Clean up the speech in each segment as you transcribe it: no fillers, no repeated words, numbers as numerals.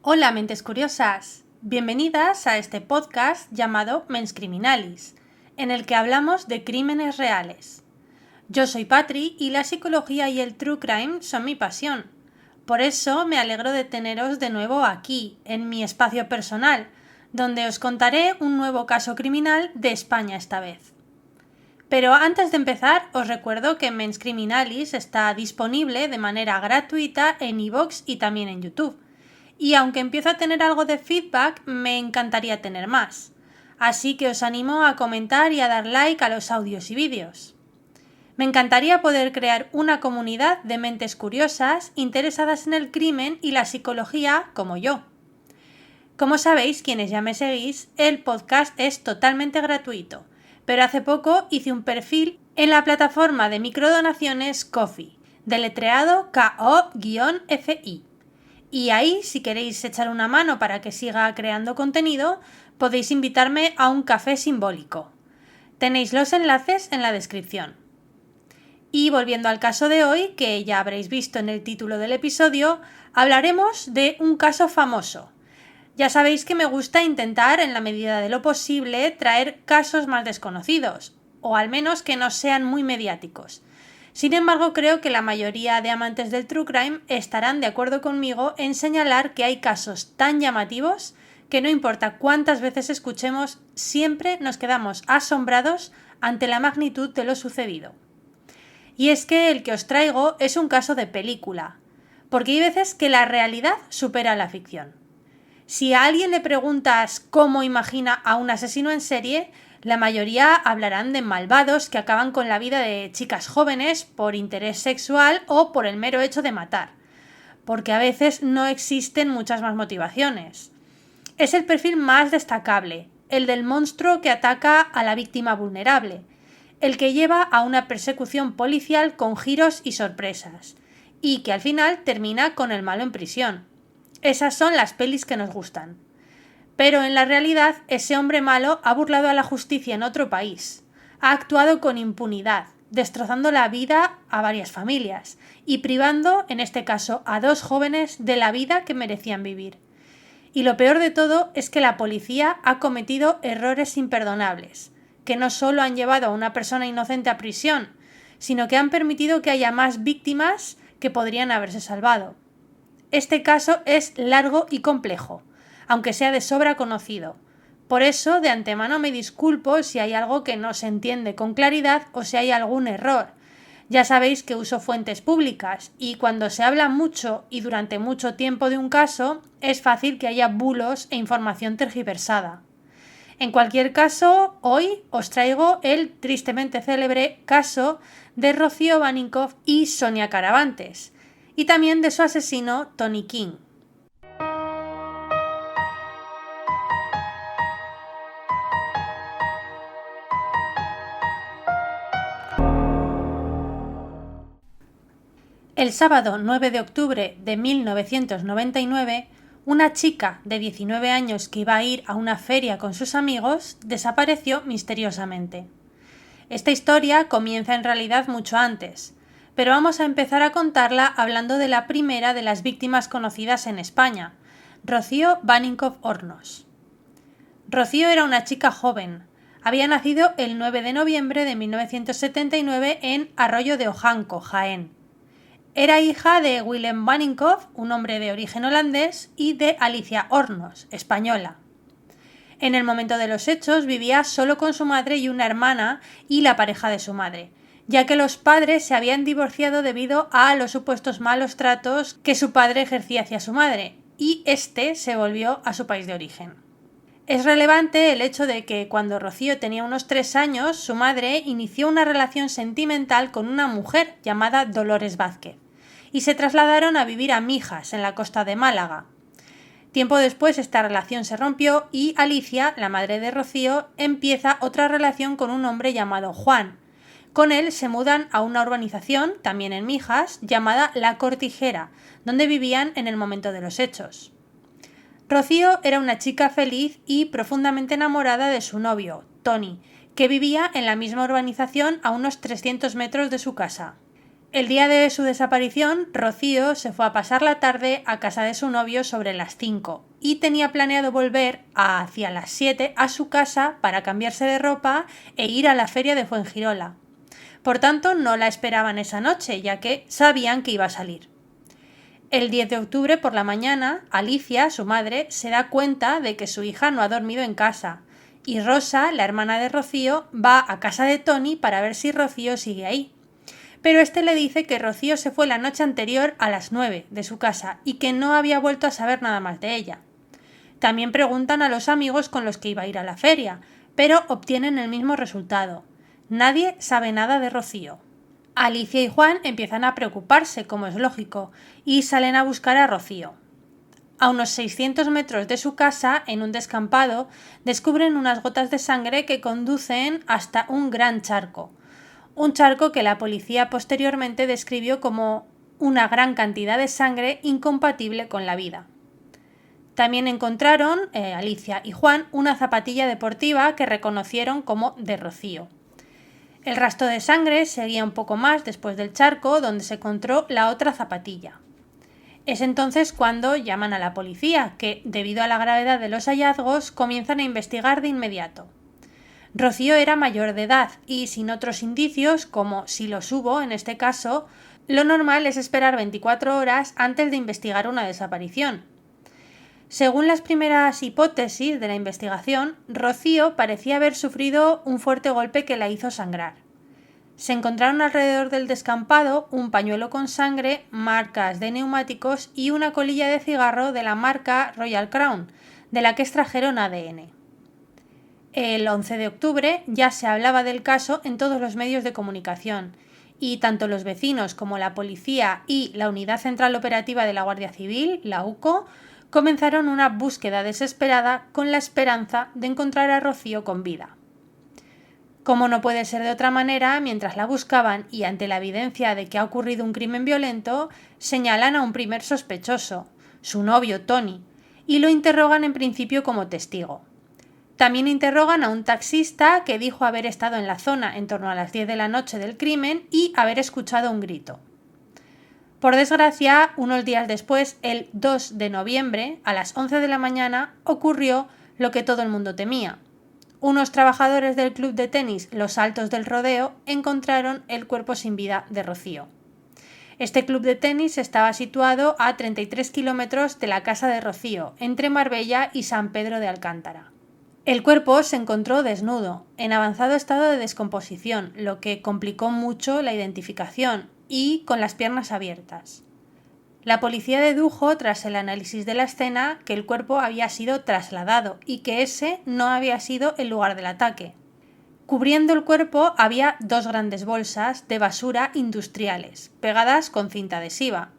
Hola, mentes curiosas. Bienvenidas a este podcast llamado Mens Criminalis, en el que hablamos de crímenes reales. Yo soy Patri y la psicología y el true crime son mi pasión. Por eso me alegro de teneros de nuevo aquí, en mi espacio personal, donde os contaré un nuevo caso criminal de España esta vez. Pero antes de empezar, os recuerdo que Mens Criminalis está disponible de manera gratuita en iVoox y también en YouTube. Y aunque empiezo a tener algo de feedback, me encantaría tener más. Así que os animo a comentar y a dar like a los audios y vídeos. Me encantaría poder crear una comunidad de mentes curiosas interesadas en el crimen y la psicología como yo. Como sabéis, quienes ya me seguís, el podcast es totalmente gratuito, pero hace poco hice un perfil en la plataforma de microdonaciones Ko-fi, deletreado Ko-fi. Y ahí, si queréis echar una mano para que siga creando contenido, podéis invitarme a un café simbólico. Tenéis los enlaces en la descripción. Y volviendo al caso de hoy, que ya habréis visto en el título del episodio, hablaremos de un caso famoso. Ya sabéis que me gusta intentar, en la medida de lo posible, traer casos más desconocidos, o al menos que no sean muy mediáticos. Sin embargo, creo que la mayoría de amantes del true crime estarán de acuerdo conmigo en señalar que hay casos tan llamativos que no importa cuántas veces escuchemos, siempre nos quedamos asombrados ante la magnitud de lo sucedido. Y es que el que os traigo es un caso de película, porque hay veces que la realidad supera la ficción. Si a alguien le preguntas cómo imagina a un asesino en serie, la mayoría hablarán de malvados que acaban con la vida de chicas jóvenes por interés sexual o por el mero hecho de matar, porque a veces no existen muchas más motivaciones. Es el perfil más destacable, el del monstruo que ataca a la víctima vulnerable, el que lleva a una persecución policial con giros y sorpresas, y que al final termina con el malo en prisión. Esas son las pelis que nos gustan. Pero en la realidad, ese hombre malo ha burlado a la justicia en otro país. Ha actuado con impunidad, destrozando la vida a varias familias y privando, en este caso, a 2 jóvenes de la vida que merecían vivir. Y lo peor de todo es que la policía ha cometido errores imperdonables, que no solo han llevado a una persona inocente a prisión, sino que han permitido que haya más víctimas que podrían haberse salvado. Este caso es largo y complejo, aunque sea de sobra conocido. Por eso, de antemano me disculpo si hay algo que no se entiende con claridad o si hay algún error. Ya sabéis que uso fuentes públicas y cuando se habla mucho y durante mucho tiempo de un caso, es fácil que haya bulos e información tergiversada. En cualquier caso, hoy os traigo el tristemente célebre caso de Rocío Baninkoff y Sonia Caravantes, y también de su asesino Tony King. El sábado 9 de octubre de 1999, una chica de 19 años que iba a ir a una feria con sus amigos desapareció misteriosamente. Esta historia comienza en realidad mucho antes, pero vamos a empezar a contarla hablando de la primera de las víctimas conocidas en España, Rocío Baninkoff Hornos. Rocío era una chica joven. Había nacido el 9 de noviembre de 1979 en Arroyo de Ojanco, Jaén. Era hija de Willem Baninkoff, un hombre de origen holandés, y de Alicia Hornos, española. En el momento de los hechos vivía solo con su madre y una hermana y la pareja de su madre, ya que los padres se habían divorciado debido a los supuestos malos tratos que su padre ejercía hacia su madre, y este se volvió a su país de origen. Es relevante el hecho de que cuando Rocío tenía unos 3 años, su madre inició una relación sentimental con una mujer llamada Dolores Vázquez, y se trasladaron a vivir a Mijas, en la costa de Málaga. Tiempo después esta relación se rompió y Alicia, la madre de Rocío, empieza otra relación con un hombre llamado Juan. Con él se mudan a una urbanización, también en Mijas, llamada La Cortijera, donde vivían en el momento de los hechos. Rocío era una chica feliz y profundamente enamorada de su novio, Tony, que vivía en la misma urbanización a unos 300 metros de su casa. El día de su desaparición, Rocío se fue a pasar la tarde a casa de su novio sobre las 5 y tenía planeado volver hacia las 7 a su casa para cambiarse de ropa e ir a la feria de Fuengirola. Por tanto, no la esperaban esa noche, ya que sabían que iba a salir. El 10 de octubre por la mañana, Alicia, su madre, se da cuenta de que su hija no ha dormido en casa y Rosa, la hermana de Rocío, va a casa de Tony para ver si Rocío sigue ahí. Pero este le dice que Rocío se fue la noche anterior a las 9 de su casa y que no había vuelto a saber nada más de ella. También preguntan a los amigos con los que iba a ir a la feria, pero obtienen el mismo resultado. Nadie sabe nada de Rocío. Alicia y Juan empiezan a preocuparse, como es lógico, y salen a buscar a Rocío. A unos 600 metros de su casa, en un descampado, descubren unas gotas de sangre que conducen hasta un gran charco. Un charco que la policía posteriormente describió como una gran cantidad de sangre incompatible con la vida. También encontraron, Alicia y Juan, una zapatilla deportiva que reconocieron como de Rocío. El rastro de sangre seguía un poco más después del charco, donde se encontró la otra zapatilla. Es entonces cuando llaman a la policía, que, debido a la gravedad de los hallazgos, comienzan a investigar de inmediato. Rocío era mayor de edad y, sin otros indicios, como si los hubo en este caso, lo normal es esperar 24 horas antes de investigar una desaparición. Según las primeras hipótesis de la investigación, Rocío parecía haber sufrido un fuerte golpe que la hizo sangrar. Se encontraron alrededor del descampado un pañuelo con sangre, marcas de neumáticos y una colilla de cigarro de la marca Royal Crown, de la que extrajeron ADN. El 11 de octubre ya se hablaba del caso en todos los medios de comunicación y tanto los vecinos como la policía y la Unidad Central Operativa de la Guardia Civil, la UCO, comenzaron una búsqueda desesperada con la esperanza de encontrar a Rocío con vida. Como no puede ser de otra manera, mientras la buscaban y ante la evidencia de que ha ocurrido un crimen violento, señalan a un primer sospechoso, su novio Tony, y lo interrogan en principio como testigo. También interrogan a un taxista que dijo haber estado en la zona en torno a las 10 de la noche del crimen y haber escuchado un grito. Por desgracia, unos días después, el 2 de noviembre, a las 11 de la mañana, ocurrió lo que todo el mundo temía. Unos trabajadores del club de tenis Los Altos del Rodeo encontraron el cuerpo sin vida de Rocío. Este club de tenis estaba situado a 33 kilómetros de la casa de Rocío, entre Marbella y San Pedro de Alcántara. El cuerpo se encontró desnudo, en avanzado estado de descomposición, lo que complicó mucho la identificación, y con las piernas abiertas. La policía dedujo, tras el análisis de la escena, que el cuerpo había sido trasladado y que ese no había sido el lugar del ataque. Cubriendo el cuerpo había 2 grandes bolsas de basura industriales, pegadas con cinta adhesiva.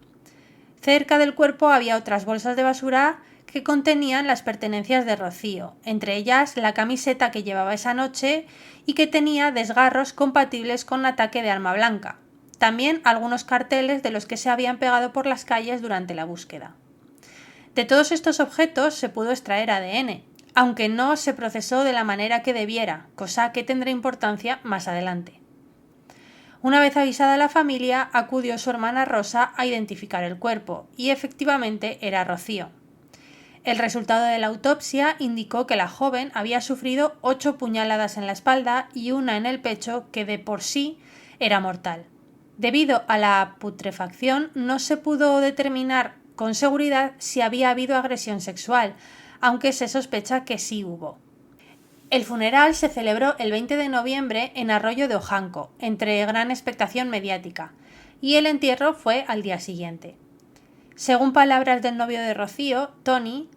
Cerca del cuerpo había otras bolsas de basura que contenían las pertenencias de Rocío, entre ellas la camiseta que llevaba esa noche y que tenía desgarros compatibles con un ataque de arma blanca. También algunos carteles de los que se habían pegado por las calles durante la búsqueda. De todos estos objetos se pudo extraer ADN, aunque no se procesó de la manera que debiera, cosa que tendrá importancia más adelante. Una vez avisada la familia, acudió su hermana Rosa a identificar el cuerpo, y efectivamente era Rocío. El resultado de la autopsia indicó que la joven había sufrido 8 puñaladas en la espalda y una en el pecho que de por sí era mortal. Debido a la putrefacción, no se pudo determinar con seguridad si había habido agresión sexual, aunque se sospecha que sí hubo. El funeral se celebró el 20 de noviembre en Arroyo de Ojanco, entre gran expectación mediática, y el entierro fue al día siguiente. Según palabras del novio de Rocío, Tony,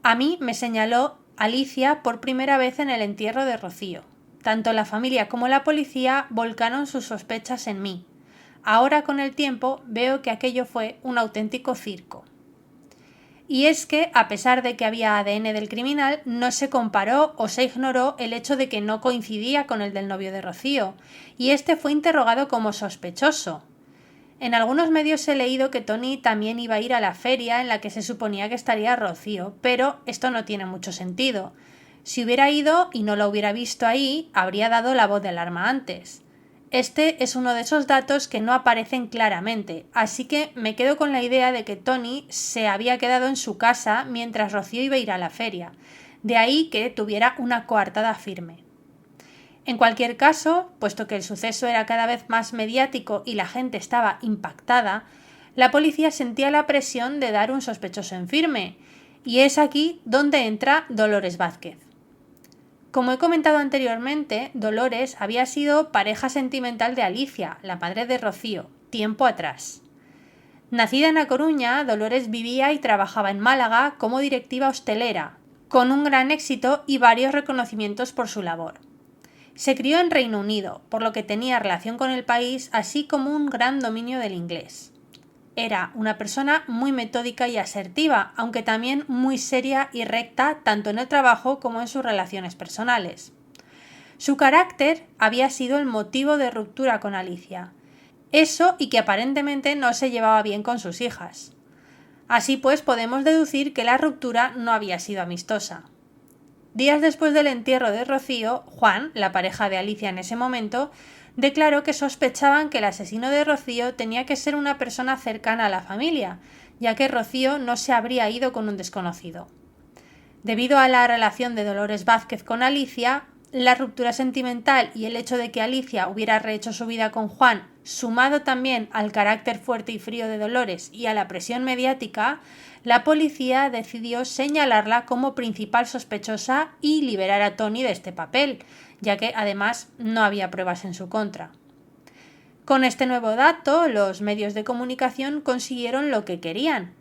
a mí me señaló Alicia por primera vez en el entierro de Rocío. Tanto la familia como la policía volcaron sus sospechas en mí. Ahora, con el tiempo, veo que aquello fue un auténtico circo. Y es que, a pesar de que había ADN del criminal, no se comparó o se ignoró el hecho de que no coincidía con el del novio de Rocío, y este fue interrogado como sospechoso. En algunos medios he leído que Tony también iba a ir a la feria en la que se suponía que estaría Rocío, pero esto no tiene mucho sentido. Si hubiera ido y no lo hubiera visto ahí, habría dado la voz de alarma antes. Este es uno de esos datos que no aparecen claramente, así que me quedo con la idea de que Tony se había quedado en su casa mientras Rocío iba a ir a la feria, de ahí que tuviera una coartada firme. En cualquier caso, puesto que el suceso era cada vez más mediático y la gente estaba impactada, la policía sentía la presión de dar un sospechoso en firme, y es aquí donde entra Dolores Vázquez. Como he comentado anteriormente, Dolores había sido pareja sentimental de Alicia, la madre de Rocío, tiempo atrás. Nacida en A Coruña, Dolores vivía y trabajaba en Málaga como directiva hostelera, con un gran éxito y varios reconocimientos por su labor. Se crió en Reino Unido, por lo que tenía relación con el país, así como un gran dominio del inglés. Era una persona muy metódica y asertiva, aunque también muy seria y recta tanto en el trabajo como en sus relaciones personales. Su carácter había sido el motivo de ruptura con Alicia. Eso y que aparentemente no se llevaba bien con sus hijas. Así pues, podemos deducir que la ruptura no había sido amistosa. Días después del entierro de Rocío, Juan, la pareja de Alicia en ese momento, declaró que sospechaban que el asesino de Rocío tenía que ser una persona cercana a la familia, ya que Rocío no se habría ido con un desconocido. Debido a la relación de Dolores Vázquez con Alicia, la ruptura sentimental y el hecho de que Alicia hubiera rehecho su vida con Juan, sumado también al carácter fuerte y frío de Dolores y a la presión mediática, la policía decidió señalarla como principal sospechosa y liberar a Tony de este papel, ya que además no había pruebas en su contra. Con este nuevo dato, los medios de comunicación consiguieron lo que querían,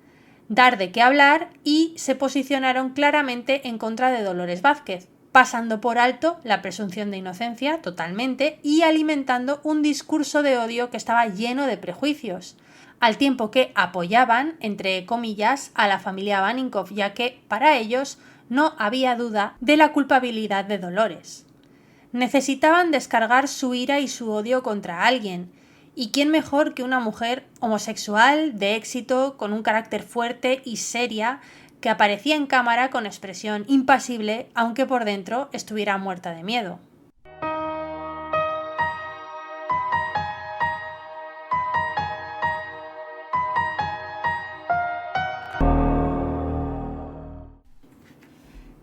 dar de qué hablar, y se posicionaron claramente en contra de Dolores Vázquez, pasando por alto la presunción de inocencia totalmente y alimentando un discurso de odio que estaba lleno de prejuicios, al tiempo que apoyaban, entre comillas, a la familia Vaninkoff, ya que para ellos no había duda de la culpabilidad de Dolores. Necesitaban descargar su ira y su odio contra alguien, y quién mejor que una mujer homosexual, de éxito, con un carácter fuerte y seria, que aparecía en cámara con expresión impasible, aunque por dentro estuviera muerta de miedo.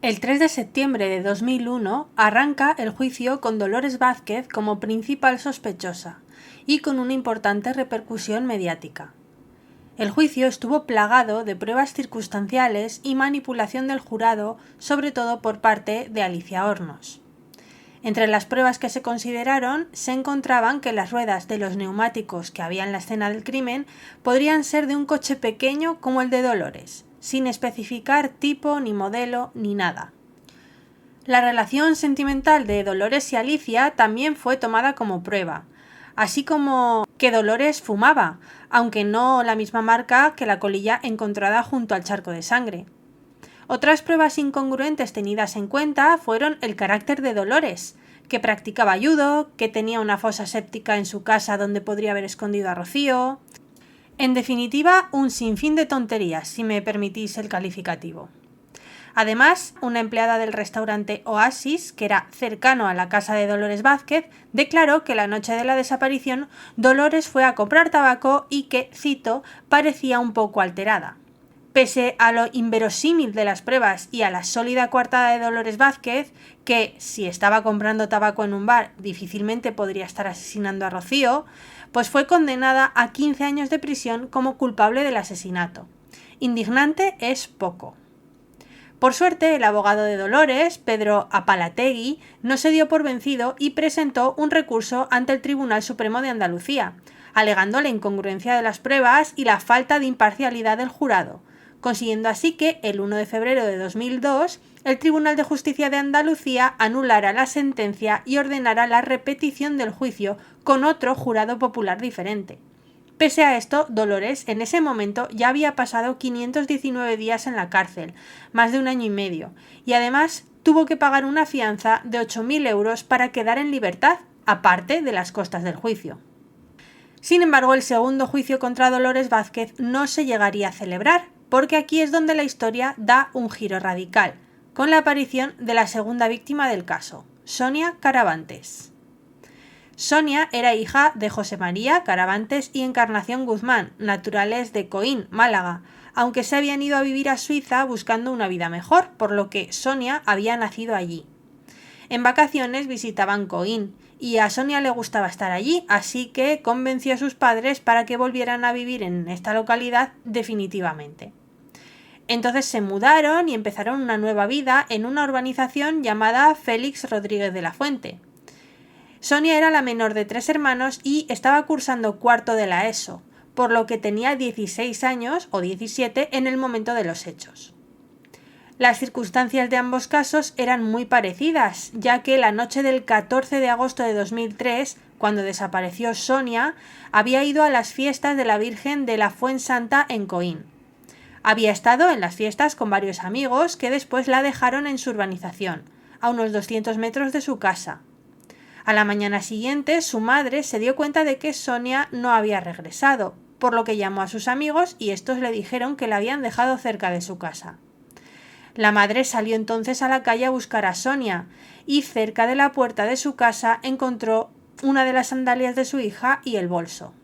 El 3 de septiembre de 2001 arranca el juicio con Dolores Vázquez como principal sospechosa y con una importante repercusión mediática. El juicio estuvo plagado de pruebas circunstanciales y manipulación del jurado, sobre todo por parte de Alicia Hornos. Entre las pruebas que se consideraron se encontraban que las ruedas de los neumáticos que había en la escena del crimen podrían ser de un coche pequeño como el de Dolores, sin especificar tipo, ni modelo, ni nada. La relación sentimental de Dolores y Alicia también fue tomada como prueba, así como que Dolores fumaba, aunque no la misma marca que la colilla encontrada junto al charco de sangre. Otras pruebas incongruentes tenidas en cuenta fueron el carácter de Dolores, que practicaba judo, que tenía una fosa séptica en su casa donde podría haber escondido a Rocío. En definitiva, un sinfín de tonterías, si me permitís el calificativo. Además, una empleada del restaurante Oasis, que era cercano a la casa de Dolores Vázquez, declaró que la noche de la desaparición Dolores fue a comprar tabaco y que, cito, parecía un poco alterada. Pese a lo inverosímil de las pruebas y a la sólida coartada de Dolores Vázquez, que si estaba comprando tabaco en un bar difícilmente podría estar asesinando a Rocío, pues fue condenada a 15 años de prisión como culpable del asesinato. Indignante es poco. Por suerte, el abogado de Dolores, Pedro Apalategui, no se dio por vencido y presentó un recurso ante el Tribunal Supremo de Andalucía, alegando la incongruencia de las pruebas y la falta de imparcialidad del jurado, consiguiendo así que, el 1 de febrero de 2002, el Tribunal de Justicia de Andalucía anulara la sentencia y ordenara la repetición del juicio con otro jurado popular diferente. Pese a esto, Dolores en ese momento ya había pasado 519 días en la cárcel, más de 1 año y medio, y además tuvo que pagar una fianza de 8.000 euros para quedar en libertad, aparte de las costas del juicio. Sin embargo, el segundo juicio contra Dolores Vázquez no se llegaría a celebrar, porque aquí es donde la historia da un giro radical, con la aparición de la segunda víctima del caso, Sonia Caravantes. Sonia era hija de José María Caravantes y Encarnación Guzmán, naturales de Coín, Málaga, aunque se habían ido a vivir a Suiza buscando una vida mejor, por lo que Sonia había nacido allí. En vacaciones visitaban Coín y a Sonia le gustaba estar allí, así que convenció a sus padres para que volvieran a vivir en esta localidad definitivamente. Entonces se mudaron y empezaron una nueva vida en una urbanización llamada Félix Rodríguez de la Fuente. Sonia era la menor de 3 hermanos y estaba cursando cuarto de la ESO, por lo que tenía 16 años o 17 en el momento de los hechos. Las circunstancias de ambos casos eran muy parecidas, ya que la noche del 14 de agosto de 2003, cuando desapareció Sonia, había ido a las fiestas de la Virgen de la Fuensanta en Coín. Había estado en las fiestas con varios amigos que después la dejaron en su urbanización, a unos 200 metros de su casa. A la mañana siguiente, su madre se dio cuenta de que Sonia no había regresado, por lo que llamó a sus amigos y estos le dijeron que la habían dejado cerca de su casa. La madre salió entonces a la calle a buscar a Sonia y cerca de la puerta de su casa encontró una de las sandalias de su hija y el bolso.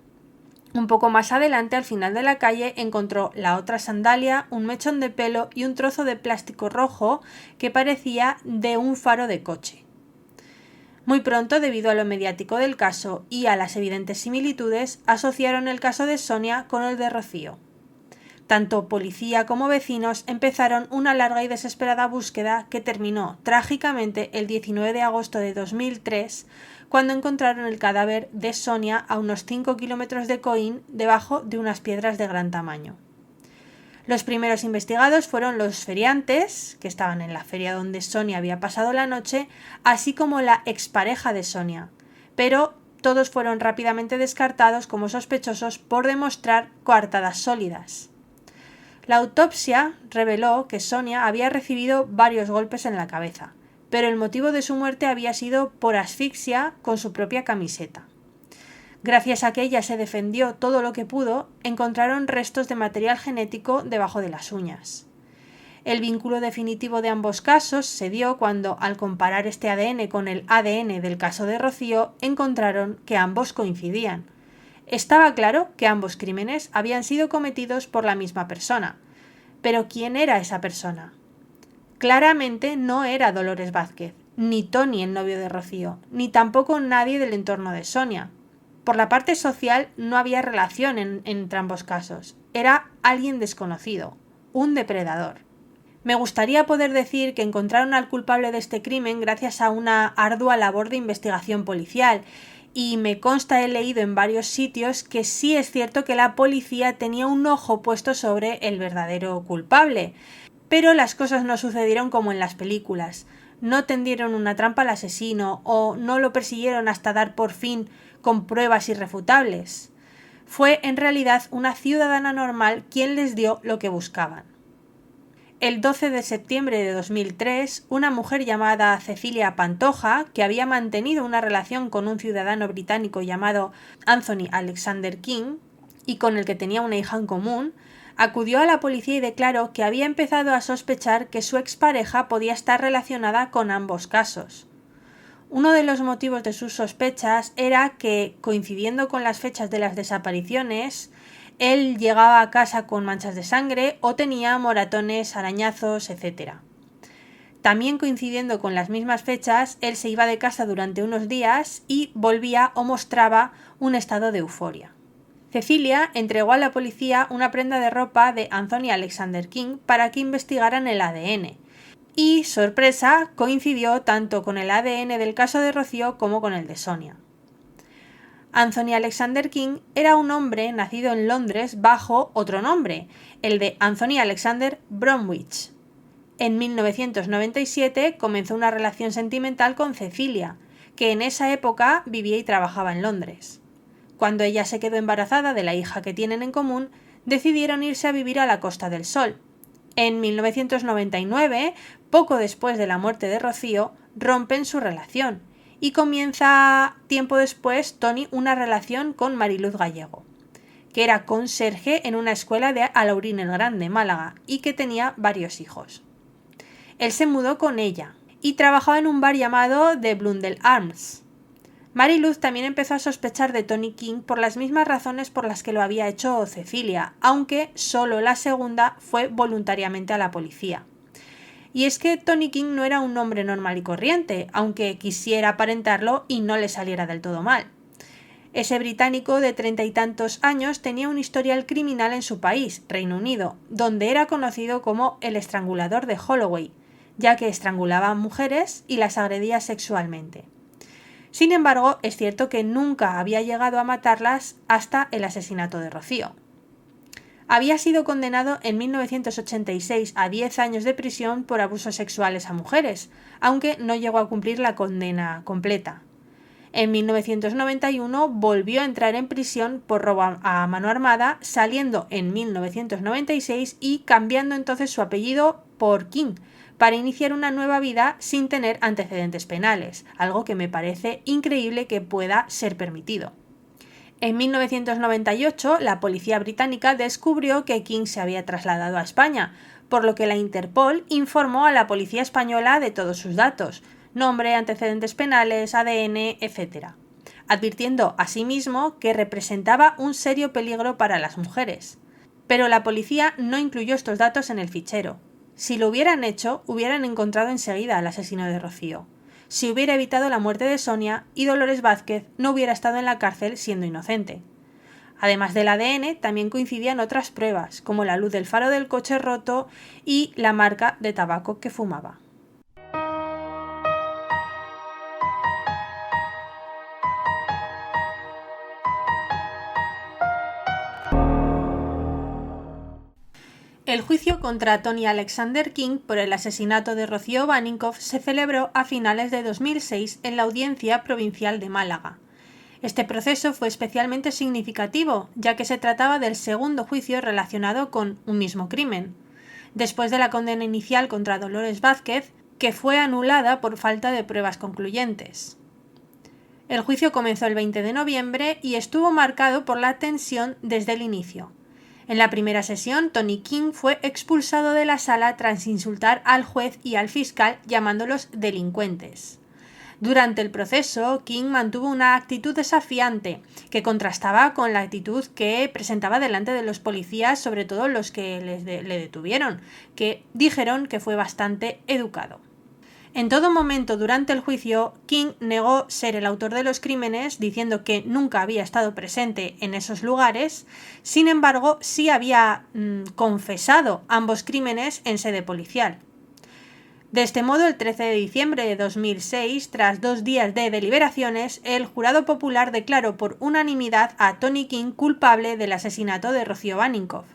Un poco más adelante, al final de la calle, encontró la otra sandalia, un mechón de pelo y un trozo de plástico rojo que parecía de un faro de coche. Muy pronto, debido a lo mediático del caso y a las evidentes similitudes, asociaron el caso de Sonia con el de Rocío. Tanto policía como vecinos empezaron una larga y desesperada búsqueda que terminó trágicamente el 19 de agosto de 2003, cuando encontraron el cadáver de Sonia a unos 5 kilómetros de Coín, debajo de unas piedras de gran tamaño. Los primeros investigados fueron los feriantes, que estaban en la feria donde Sonia había pasado la noche, así como la expareja de Sonia, pero todos fueron rápidamente descartados como sospechosos por demostrar coartadas sólidas. La autopsia reveló que Sonia había recibido varios golpes en la cabeza, pero el motivo de su muerte había sido por asfixia con su propia camiseta. Gracias a que ella se defendió todo lo que pudo, encontraron restos de material genético debajo de las uñas. El vínculo definitivo de ambos casos se dio cuando, al comparar este ADN con el ADN del caso de Rocío, encontraron que ambos coincidían. Estaba claro que ambos crímenes habían sido cometidos por la misma persona. Pero ¿quién era esa persona? Claramente no era Dolores Vázquez, ni Tony, el novio de Rocío, ni tampoco nadie del entorno de Sonia. Por la parte social no había relación entre ambos casos. Era alguien desconocido, un depredador. Me gustaría poder decir que encontraron al culpable de este crimen gracias a una ardua labor de investigación policial, y me consta, he leído en varios sitios que sí es cierto que la policía tenía un ojo puesto sobre el verdadero culpable, pero las cosas no sucedieron como en las películas. No tendieron una trampa al asesino o no lo persiguieron hasta dar por fin con pruebas irrefutables. Fue en realidad una ciudadana normal quien les dio lo que buscaban. El 12 de septiembre de 2003, una mujer llamada Cecilia Pantoja, que había mantenido una relación con un ciudadano británico llamado Anthony Alexander King y con el que tenía una hija en común, acudió a la policía y declaró que había empezado a sospechar que su expareja podía estar relacionada con ambos casos. Uno de los motivos de sus sospechas era que, coincidiendo con las fechas de las desapariciones, él llegaba a casa con manchas de sangre o tenía moratones, arañazos, etc. También coincidiendo con las mismas fechas, él se iba de casa durante unos días y volvía o mostraba un estado de euforia. Cecilia entregó a la policía una prenda de ropa de Anthony Alexander King para que investigaran el ADN. Y, sorpresa, coincidió tanto con el ADN del caso de Rocío como con el de Sonia. Anthony Alexander King era un hombre nacido en Londres bajo otro nombre, el de Anthony Alexander Bromwich. En 1997 comenzó una relación sentimental con Cecilia, que en esa época vivía y trabajaba en Londres. Cuando ella se quedó embarazada de la hija que tienen en común, decidieron irse a vivir a la Costa del Sol. En 1999, poco después de la muerte de Rocío, rompen su relación y comienza tiempo después Tony una relación con Mariluz Gallego, que era conserje en una escuela de Alaurín el Grande, Málaga, y que tenía varios hijos. Él se mudó con ella y trabajaba en un bar llamado The Blundell Arms. Mary Luz también empezó a sospechar de Tony King por las mismas razones por las que lo había hecho Cecilia, aunque solo la segunda fue voluntariamente a la policía. Y es que Tony King no era un hombre normal y corriente, aunque quisiera aparentarlo y no le saliera del todo mal. Ese británico de 30 y tantos años tenía un historial criminal en su país, Reino Unido, donde era conocido como el estrangulador de Holloway, ya que estrangulaba a mujeres y las agredía sexualmente. Sin embargo, es cierto que nunca había llegado a matarlas hasta el asesinato de Rocío. Había sido condenado en 1986 a 10 años de prisión por abusos sexuales a mujeres, aunque no llegó a cumplir la condena completa. En 1991 volvió a entrar en prisión por robo a mano armada, saliendo en 1996 y cambiando entonces su apellido por King, para iniciar una nueva vida sin tener antecedentes penales, algo que me parece increíble que pueda ser permitido. En 1998, la policía británica descubrió que King se había trasladado a España, por lo que la Interpol informó a la policía española de todos sus datos, nombre, antecedentes penales, ADN, etc., advirtiendo asimismo que representaba un serio peligro para las mujeres. Pero la policía no incluyó estos datos en el fichero. Si lo hubieran hecho, hubieran encontrado enseguida al asesino de Rocío. Si hubiera evitado la muerte de Sonia y Dolores Vázquez no hubiera estado en la cárcel siendo inocente. Además del ADN, también coincidían otras pruebas, como la luz del faro del coche roto y la marca de tabaco que fumaba. El juicio contra Tony Alexander King por el asesinato de Rocío Baninkoff se celebró a finales de 2006 en la Audiencia Provincial de Málaga. Este proceso fue especialmente significativo, ya que se trataba del segundo juicio relacionado con un mismo crimen, después de la condena inicial contra Dolores Vázquez, que fue anulada por falta de pruebas concluyentes. El juicio comenzó el 20 de noviembre y estuvo marcado por la tensión desde el inicio. En la primera sesión, Tony King fue expulsado de la sala tras insultar al juez y al fiscal llamándolos delincuentes. Durante el proceso, King mantuvo una actitud desafiante, que contrastaba con la actitud que presentaba delante de los policías, sobre todo los que le detuvieron, que dijeron que fue bastante educado. En todo momento durante el juicio, King negó ser el autor de los crímenes, diciendo que nunca había estado presente en esos lugares. Sin embargo, sí había confesado ambos crímenes en sede policial. De este modo, el 13 de diciembre de 2006, tras 2 días de deliberaciones, el jurado popular declaró por unanimidad a Tony King culpable del asesinato de Rocío Baninkoff.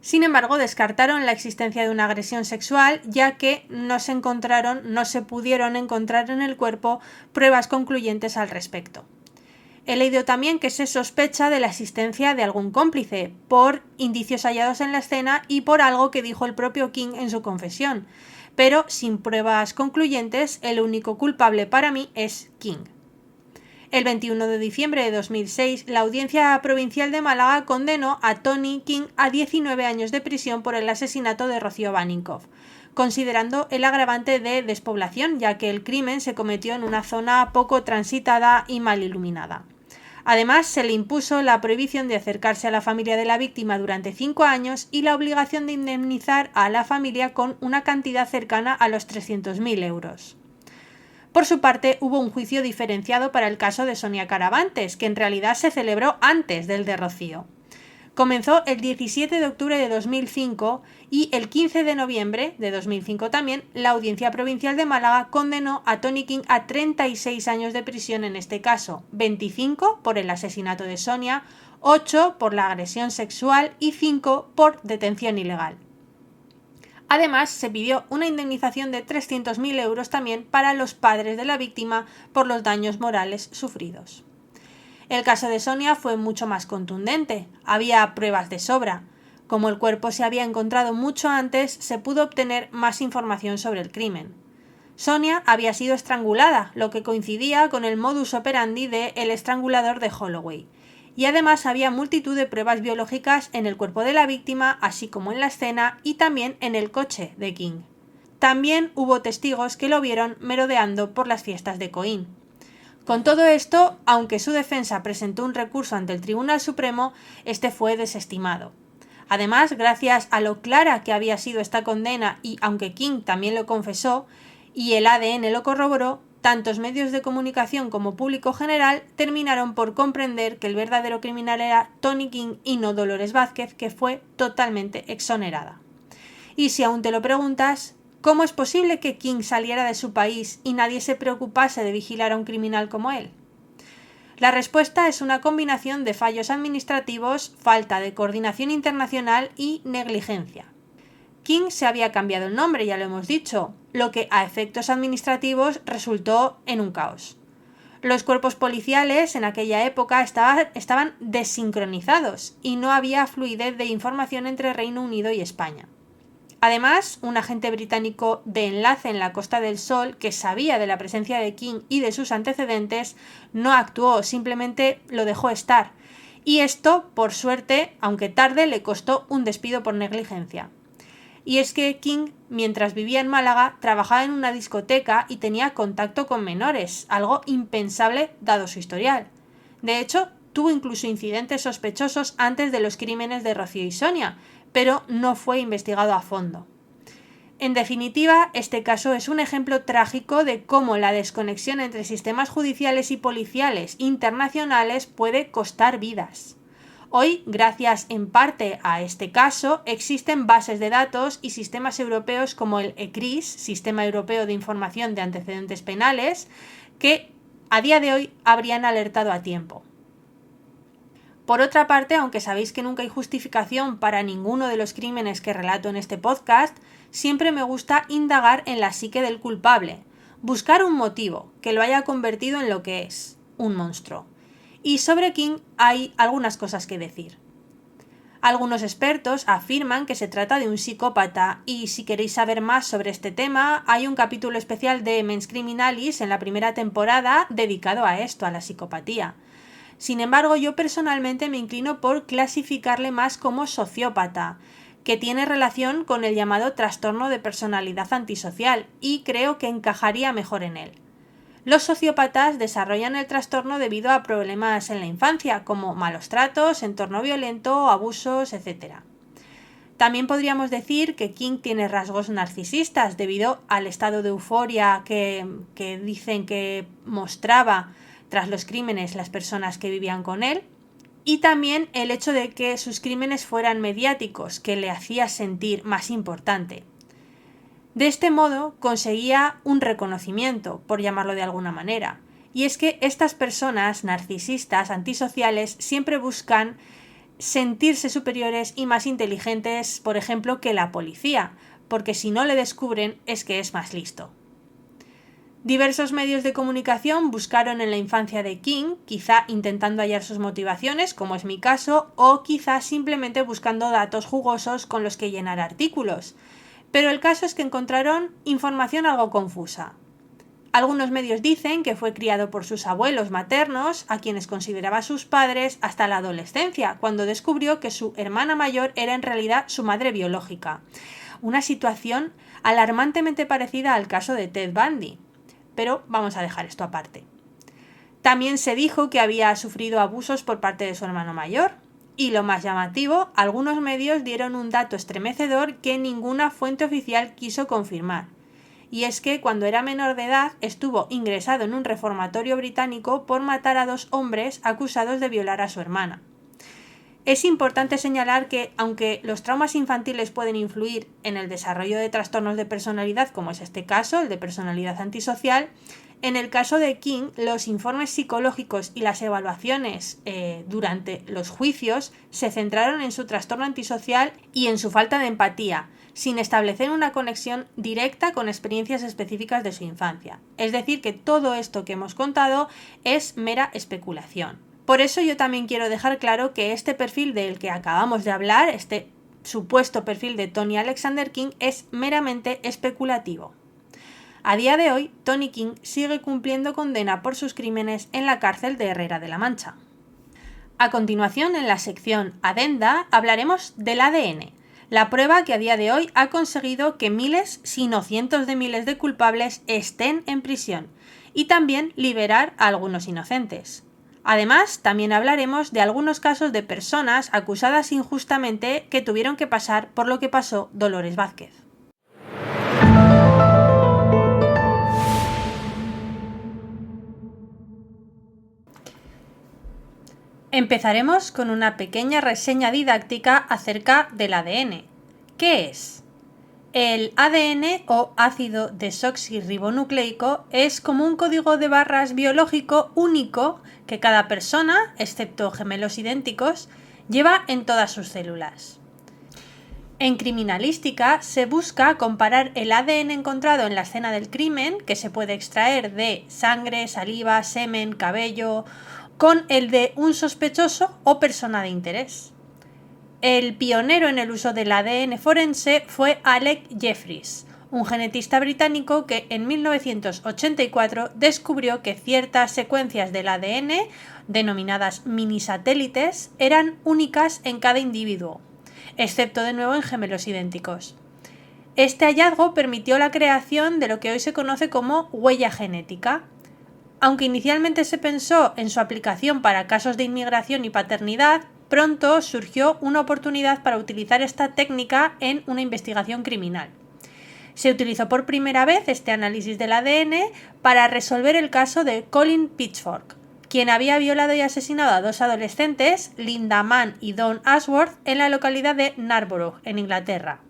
Sin embargo, descartaron la existencia de una agresión sexual, ya que no se pudieron encontrar en el cuerpo pruebas concluyentes al respecto. He leído también que se sospecha de la existencia de algún cómplice, por indicios hallados en la escena y por algo que dijo el propio King en su confesión, pero sin pruebas concluyentes, el único culpable para mí es King. El 21 de diciembre de 2006, la Audiencia Provincial de Málaga condenó a Tony King a 19 años de prisión por el asesinato de Rocío Baninkoff, considerando el agravante de despoblación, ya que el crimen se cometió en una zona poco transitada y mal iluminada. Además, se le impuso la prohibición de acercarse a la familia de la víctima durante 5 años y la obligación de indemnizar a la familia con una cantidad cercana a los 300.000 euros. Por su parte, hubo un juicio diferenciado para el caso de Sonia Caravantes, que en realidad se celebró antes del de Rocío. Comenzó el 17 de octubre de 2005 y el 15 de noviembre de 2005 también la Audiencia Provincial de Málaga condenó a Tony King a 36 años de prisión en este caso, 25 por el asesinato de Sonia, 8 por la agresión sexual y 5 por detención ilegal. Además, se pidió una indemnización de 300.000 euros también para los padres de la víctima por los daños morales sufridos. El caso de Sonia fue mucho más contundente, había pruebas de sobra. Como el cuerpo se había encontrado mucho antes, se pudo obtener más información sobre el crimen. Sonia había sido estrangulada, lo que coincidía con el modus operandi de El estrangulador de Holloway. Y además había multitud de pruebas biológicas en el cuerpo de la víctima, así como en la escena y también en el coche de King. También hubo testigos que lo vieron merodeando por las fiestas de Coín. Con todo esto, aunque su defensa presentó un recurso ante el Tribunal Supremo, este fue desestimado. Además, gracias a lo clara que había sido esta condena y aunque King también lo confesó y el ADN lo corroboró, tantos medios de comunicación como público general terminaron por comprender que el verdadero criminal era Tony King y no Dolores Vázquez, que fue totalmente exonerada. Y si aún te lo preguntas, ¿cómo es posible que King saliera de su país y nadie se preocupase de vigilar a un criminal como él? La respuesta es una combinación de fallos administrativos, falta de coordinación internacional y negligencia. King se había cambiado el nombre, ya lo hemos dicho, lo que a efectos administrativos resultó en un caos. Los cuerpos policiales en aquella época estaban desincronizados y no había fluidez de información entre Reino Unido y España. Además, un agente británico de enlace en la Costa del Sol, que sabía de la presencia de King y de sus antecedentes, no actuó, simplemente lo dejó estar. Y esto, por suerte, aunque tarde, le costó un despido por negligencia. Y es que King, mientras vivía en Málaga, trabajaba en una discoteca y tenía contacto con menores, algo impensable dado su historial. De hecho, tuvo incluso incidentes sospechosos antes de los crímenes de Rocío y Sonia, pero no fue investigado a fondo. En definitiva, este caso es un ejemplo trágico de cómo la desconexión entre sistemas judiciales y policiales internacionales puede costar vidas. Hoy, gracias en parte a este caso, existen bases de datos y sistemas europeos como el ECRIS, Sistema Europeo de Información de Antecedentes Penales, que a día de hoy habrían alertado a tiempo. Por otra parte, aunque sabéis que nunca hay justificación para ninguno de los crímenes que relato en este podcast, siempre me gusta indagar en la psique del culpable, buscar un motivo que lo haya convertido en lo que es, un monstruo. Y sobre King hay algunas cosas que decir. Algunos expertos afirman que se trata de un psicópata y si queréis saber más sobre este tema hay un capítulo especial de Mens Criminalis en la primera temporada dedicado a esto, a la psicopatía. Sin embargo, yo personalmente me inclino por clasificarle más como sociópata, que tiene relación con el llamado trastorno de personalidad antisocial y creo que encajaría mejor en él. Los sociópatas desarrollan el trastorno debido a problemas en la infancia, como malos tratos, entorno violento, abusos, etc. También podríamos decir que King tiene rasgos narcisistas debido al estado de euforia que dicen que mostraba tras los crímenes las personas que vivían con él, y también el hecho de que sus crímenes fueran mediáticos, que le hacía sentir más importante. De este modo conseguía un reconocimiento, por llamarlo de alguna manera, y es que estas personas narcisistas, antisociales, siempre buscan sentirse superiores y más inteligentes, por ejemplo, que la policía, porque si no le descubren es que es más listo. Diversos medios de comunicación buscaron en la infancia de King, quizá intentando hallar sus motivaciones, como es mi caso, o quizá simplemente buscando datos jugosos con los que llenar artículos. Pero el caso es que encontraron información algo confusa. Algunos medios dicen que fue criado por sus abuelos maternos, a quienes consideraba sus padres, hasta la adolescencia, cuando descubrió que su hermana mayor era en realidad su madre biológica. Una situación alarmantemente parecida al caso de Ted Bundy. Pero vamos a dejar esto aparte. También se dijo que había sufrido abusos por parte de su hermano mayor. Y lo más llamativo, algunos medios dieron un dato estremecedor que ninguna fuente oficial quiso confirmar. Y es que cuando era menor de edad estuvo ingresado en un reformatorio británico por matar a 2 hombres acusados de violar a su hermana. Es importante señalar que, aunque los traumas infantiles pueden influir en el desarrollo de trastornos de personalidad, como es este caso, el de personalidad antisocial, en el caso de King, los informes psicológicos y las evaluaciones durante los juicios se centraron en su trastorno antisocial y en su falta de empatía, sin establecer una conexión directa con experiencias específicas de su infancia. Es decir, que todo esto que hemos contado es mera especulación. Por eso yo también quiero dejar claro que este perfil del que acabamos de hablar, este supuesto perfil de Tony Alexander King, es meramente especulativo. A día de hoy, Tony King sigue cumpliendo condena por sus crímenes en la cárcel de Herrera de la Mancha. A continuación, en la sección Adenda, hablaremos del ADN, la prueba que a día de hoy ha conseguido que miles, si no cientos de miles de culpables estén en prisión, y también liberar a algunos inocentes. Además, también hablaremos de algunos casos de personas acusadas injustamente que tuvieron que pasar por lo que pasó Dolores Vázquez. Empezaremos con una pequeña reseña didáctica acerca del ADN. ¿Qué es? El ADN o ácido desoxirribonucleico es como un código de barras biológico único que cada persona, excepto gemelos idénticos, lleva en todas sus células. En criminalística se busca comparar el ADN encontrado en la escena del crimen, que se puede extraer de sangre, saliva, semen, cabello, con el de un sospechoso o persona de interés. El pionero en el uso del ADN forense fue Alec Jeffreys, un genetista británico que en 1984 descubrió que ciertas secuencias del ADN, denominadas minisatélites, eran únicas en cada individuo, excepto de nuevo en gemelos idénticos. Este hallazgo permitió la creación de lo que hoy se conoce como huella genética. Aunque inicialmente se pensó en su aplicación para casos de inmigración y paternidad, pronto surgió una oportunidad para utilizar esta técnica en una investigación criminal. Se utilizó por primera vez este análisis del ADN para resolver el caso de Colin Pitchfork, quien había violado y asesinado a dos adolescentes, Linda Mann y Dawn Ashworth, en la localidad de Narborough, en Inglaterra.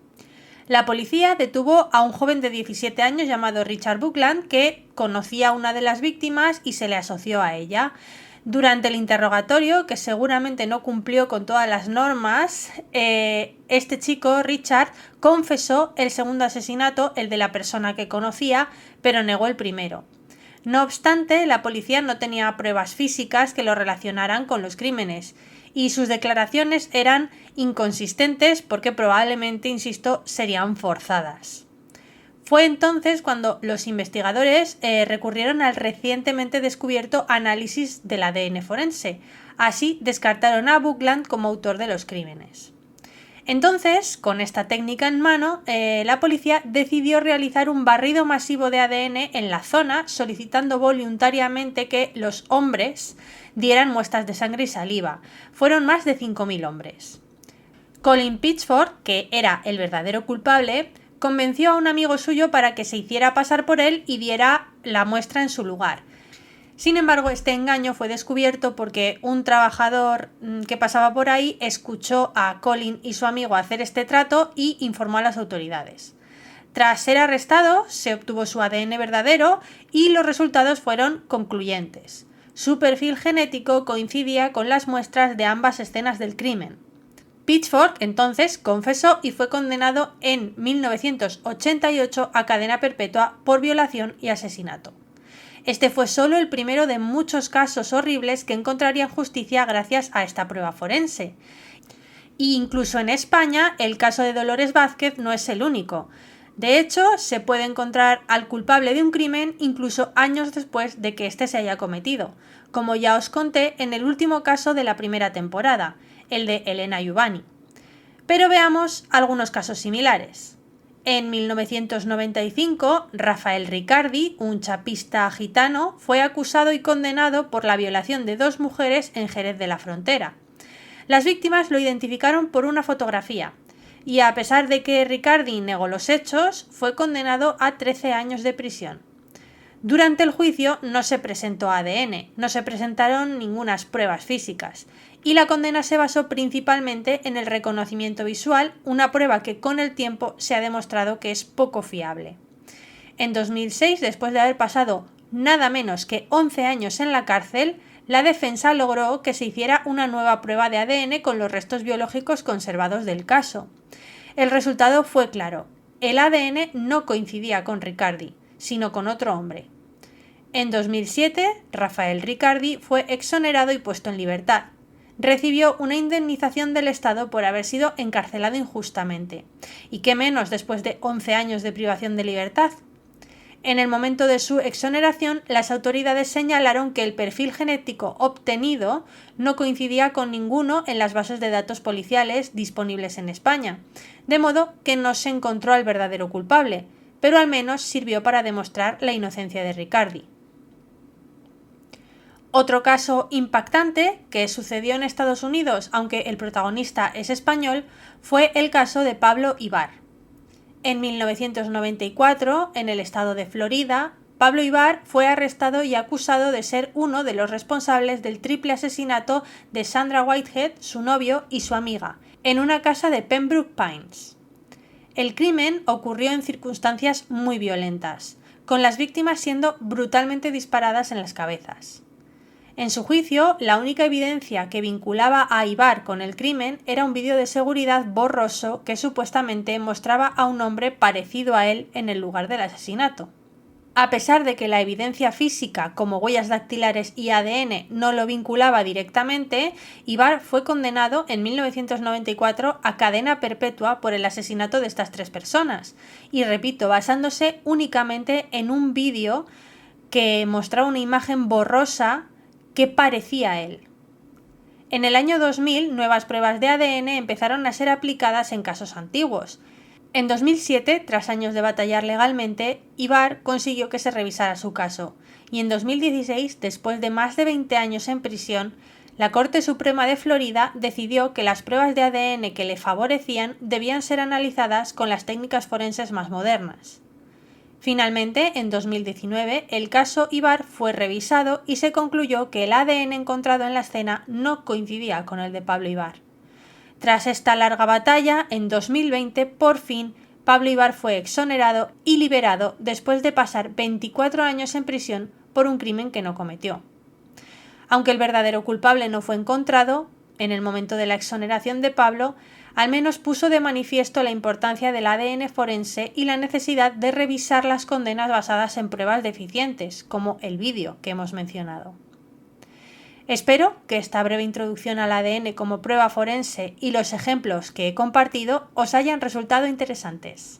La policía detuvo a un joven de 17 años llamado Richard Buckland, que conocía a una de las víctimas y se le asoció a ella. Durante el interrogatorio, que seguramente no cumplió con todas las normas, este chico, Richard, confesó el segundo asesinato, el de la persona que conocía, pero negó el primero. No obstante, la policía no tenía pruebas físicas que lo relacionaran con los crímenes, y sus declaraciones eran inconsistentes porque probablemente, insisto, serían forzadas. Fue entonces cuando los investigadores recurrieron al recientemente descubierto análisis del ADN forense. Así descartaron a Buckland como autor de los crímenes. Entonces, con esta técnica en mano, la policía decidió realizar un barrido masivo de ADN en la zona, solicitando voluntariamente que los hombres dieran muestras de sangre y saliva. Fueron más de 5.000 hombres. Colin Pitchfork, que era el verdadero culpable, convenció a un amigo suyo para que se hiciera pasar por él y diera la muestra en su lugar. Sin embargo, este engaño fue descubierto porque un trabajador que pasaba por ahí escuchó a Colin y su amigo hacer este trato y informó a las autoridades. Tras ser arrestado, se obtuvo su ADN verdadero y los resultados fueron concluyentes. Su perfil genético coincidía con las muestras de ambas escenas del crimen. Pitchfork entonces confesó y fue condenado en 1988 a cadena perpetua por violación y asesinato. Este fue solo el primero de muchos casos horribles que encontrarían justicia gracias a esta prueba forense. Y incluso en España, el caso de Dolores Vázquez no es el único. De hecho, se puede encontrar al culpable de un crimen incluso años después de que éste se haya cometido, como ya os conté en el último caso de la primera temporada, el de Elena Juvani. Pero veamos algunos casos similares. En 1995, Rafael Riccardi, un chapista gitano, fue acusado y condenado por la violación de dos mujeres en Jerez de la Frontera. Las víctimas lo identificaron por una fotografía, y a pesar de que Riccardi negó los hechos, fue condenado a 13 años de prisión. Durante el juicio no se presentó ADN, no se presentaron ninguna pruebas físicas, y la condena se basó principalmente en el reconocimiento visual, una prueba que con el tiempo se ha demostrado que es poco fiable. En 2006, después de haber pasado nada menos que 11 años en la cárcel, la defensa logró que se hiciera una nueva prueba de ADN con los restos biológicos conservados del caso. El resultado fue claro: el ADN no coincidía con Riccardi, sino con otro hombre. En 2007, Rafael Riccardi fue exonerado y puesto en libertad. Recibió una indemnización del Estado por haber sido encarcelado injustamente. ¿Y qué menos después de 11 años de privación de libertad? En el momento de su exoneración, las autoridades señalaron que el perfil genético obtenido no coincidía con ninguno en las bases de datos policiales disponibles en España, de modo que no se encontró al verdadero culpable, pero al menos sirvió para demostrar la inocencia de Riccardi. Otro caso impactante que sucedió en Estados Unidos, aunque el protagonista es español, fue el caso de Pablo Ibar. En 1994, en el estado de Florida, Pablo Ibar fue arrestado y acusado de ser uno de los responsables del triple asesinato de Sandra Whitehead, su novio y su amiga, en una casa de Pembroke Pines. El crimen ocurrió en circunstancias muy violentas, con las víctimas siendo brutalmente disparadas en las cabezas. En su juicio, la única evidencia que vinculaba a Ibar con el crimen era un vídeo de seguridad borroso que supuestamente mostraba a un hombre parecido a él en el lugar del asesinato. A pesar de que la evidencia física, como huellas dactilares y ADN, no lo vinculaba directamente, Ibar fue condenado en 1994 a cadena perpetua por el asesinato de estas 3 personas, y repito, basándose únicamente en un vídeo que mostraba una imagen borrosa que parecía a él. En el año 2000, nuevas pruebas de ADN empezaron a ser aplicadas en casos antiguos. En 2007, tras años de batallar legalmente, Ibar consiguió que se revisara su caso, y en 2016, después de más de 20 años en prisión, la Corte Suprema de Florida decidió que las pruebas de ADN que le favorecían debían ser analizadas con las técnicas forenses más modernas. Finalmente, en 2019, el caso Ibar fue revisado y se concluyó que el ADN encontrado en la escena no coincidía con el de Pablo Ibar. Tras esta larga batalla, en 2020, por fin, Pablo Ibar fue exonerado y liberado después de pasar 24 años en prisión por un crimen que no cometió. Aunque el verdadero culpable no fue encontrado, en el momento de la exoneración de Pablo, al menos puso de manifiesto la importancia del ADN forense y la necesidad de revisar las condenas basadas en pruebas deficientes, como el vídeo que hemos mencionado. Espero que esta breve introducción al ADN como prueba forense y los ejemplos que he compartido os hayan resultado interesantes.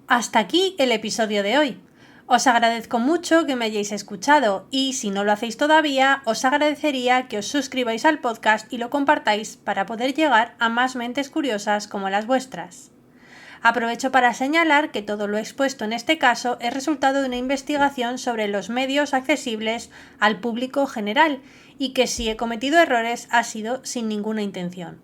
Hasta aquí el episodio de hoy. Os agradezco mucho que me hayáis escuchado y si no lo hacéis todavía, os agradecería que os suscribáis al podcast y lo compartáis para poder llegar a más mentes curiosas como las vuestras. Aprovecho para señalar que todo lo expuesto en este caso es resultado de una investigación sobre los medios accesibles al público general y que si he cometido errores ha sido sin ninguna intención.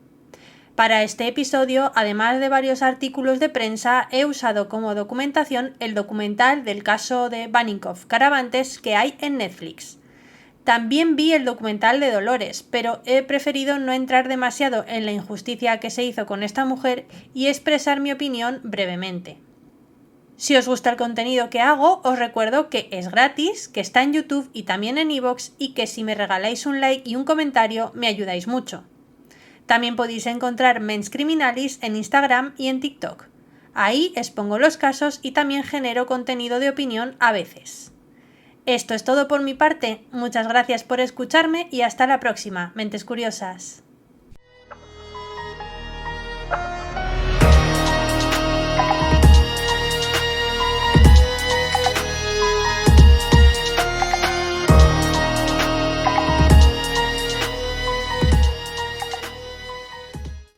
Para este episodio, además de varios artículos de prensa, he usado como documentación el documental del caso de Baninkoff-Caravantes que hay en Netflix. También vi el documental de Dolores, pero he preferido no entrar demasiado en la injusticia que se hizo con esta mujer y expresar mi opinión brevemente. Si os gusta el contenido que hago, os recuerdo que es gratis, que está en YouTube y también en iVoox y que si me regaláis un like y un comentario me ayudáis mucho. También podéis encontrar Mens Criminalis en Instagram y en TikTok. Ahí expongo los casos y también genero contenido de opinión a veces. Esto es todo por mi parte. Muchas gracias por escucharme y hasta la próxima, mentes curiosas.